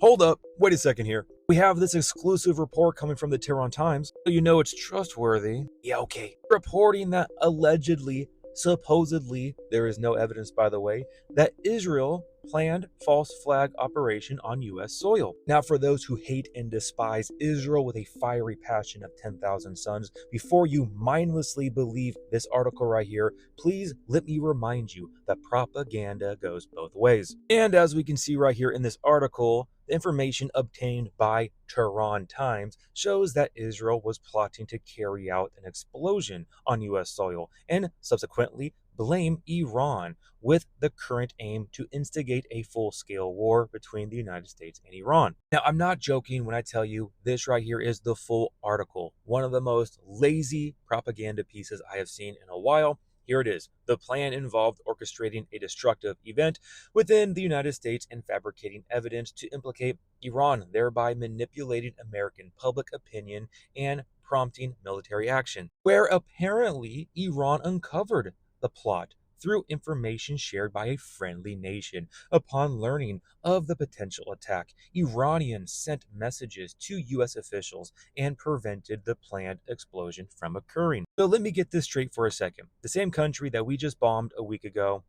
Hold up, wait a second here. We have this exclusive report coming from the Tehran Times, so you know it's trustworthy. Yeah, okay. Reporting that allegedly, supposedly, there is no evidence by the way, that Israel planned false flag operation on US soil. Now, for those who hate and despise Israel with a fiery passion of 10,000 suns, before you mindlessly believe this article right here, please let me remind you that propaganda goes both ways. And as we can see right here in this article, the information obtained by Tehran Times shows that Israel was plotting to carry out an explosion on US soil and subsequently blame Iran, with the current aim to instigate a full-scale war between the United States and Iran. Now, I'm not joking when I tell you this right here is the full article, one of the most lazy propaganda pieces I have seen in a while. Here it is. The plan involved orchestrating a destructive event within the United States and fabricating evidence to implicate Iran, thereby manipulating American public opinion and prompting military action, where apparently Iran uncovered the plot through information shared by a friendly nation. Upon learning of the potential attack, Iranians sent messages to US officials and prevented the planned explosion from occurring. So let me get this straight for a second. The same country that we just bombed a week ago,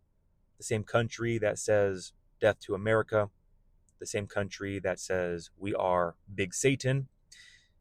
the same country that says death to America, the same country that says we are Big Satan,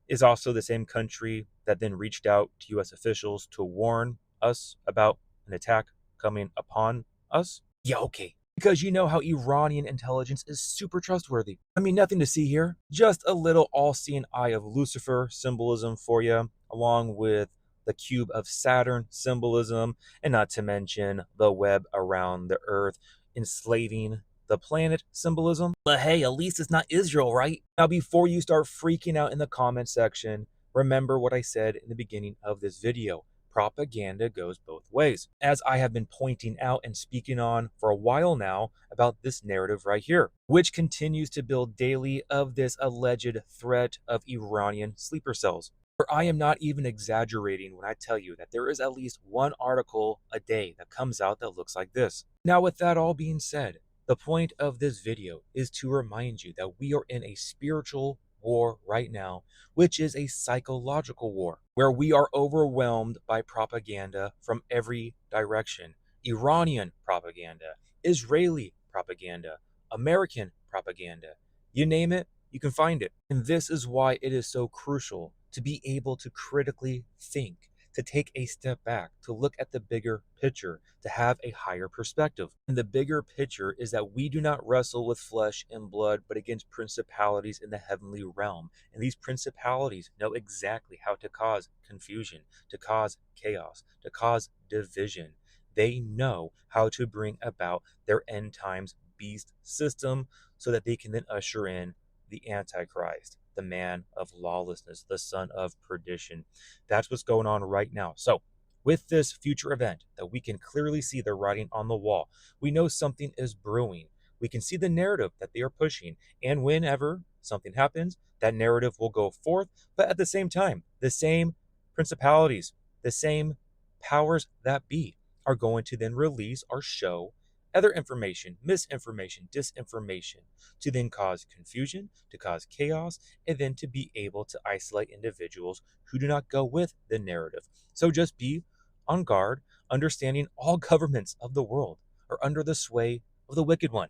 is also the same country that then reached out to US officials to warn us about an attack coming upon us. Yeah, okay. Because you know how Iranian intelligence is super trustworthy. I mean, nothing to see here. Just a little all seeing eye of Lucifer symbolism for you, along with the cube of Saturn symbolism, and not to mention the web around the earth enslaving the planet symbolism. But hey, at least it's not Israel, right? Now, before you start freaking out in the comment section, remember what I said in the beginning of this video. Propaganda goes both ways, as I have been pointing out and speaking on for a while now about this narrative right here, which continues to build daily of this alleged threat of Iranian sleeper cells. For I am not even exaggerating when I tell you that there is at least one article a day that comes out that looks like this. Now, with that all being said, the point of this video is to remind you that we are in a spiritual war right now, which is a psychological war, where we are overwhelmed by propaganda from every direction. Iranian propaganda, Israeli propaganda, American propaganda. You name it, you can find it. And this is why it is so crucial to be able to critically think, to take a step back, to look at the bigger picture, to have a higher perspective. And the bigger picture is that we do not wrestle with flesh and blood, but against principalities in the heavenly realm. And these principalities know exactly how to cause confusion, to cause chaos, to cause division. They know how to bring about their end times beast system so that they can then usher in the Antichrist, the man of lawlessness, the son of perdition. That's what's going on right now. So, with this future event that we can clearly see the writing on the wall, we know something is brewing. We can see the narrative that they are pushing. And whenever something happens, that narrative will go forth. But at the same time, the same principalities, the same powers that be are going to then release or show other information, misinformation, disinformation, to then cause confusion, to cause chaos, and then to be able to isolate individuals who do not go with the narrative. So just be on guard, understanding all governments of the world are under the sway of the wicked one.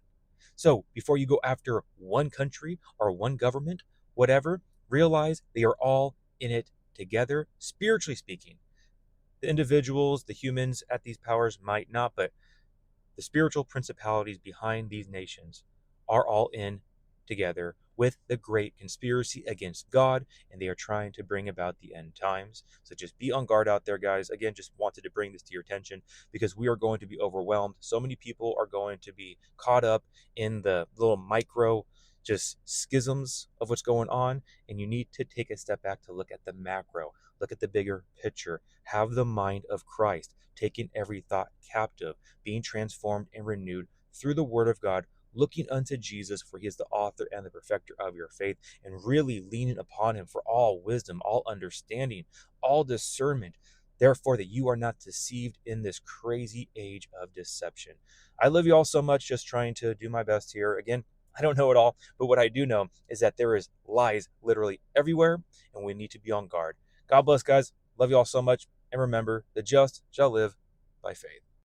So before you go after one country or one government, whatever, realize they are all in it together, spiritually speaking. The individuals, the humans at these powers might not, but the spiritual principalities behind these nations are all in together with the great conspiracy against God, and they are trying to bring about the end times. So just be on guard out there, guys. Again, just wanted to bring this to your attention because we are going to be overwhelmed. So many people are going to be caught up in the little micro just schisms of what's going on, and you need to take a step back to look at the macro, look at the bigger picture, have the mind of Christ, taking every thought captive, being transformed and renewed through the word of God, looking unto Jesus, for he is the author and the perfecter of your faith, and really leaning upon him for all wisdom, all understanding, all discernment, therefore that you are not deceived in this crazy age of deception. I love you all so much, just trying to do my best here. Again, I don't know it all, but what I do know is that there is lies literally everywhere, and we need to be on guard. God bless, guys. Love you all so much. And remember, the just shall live by faith.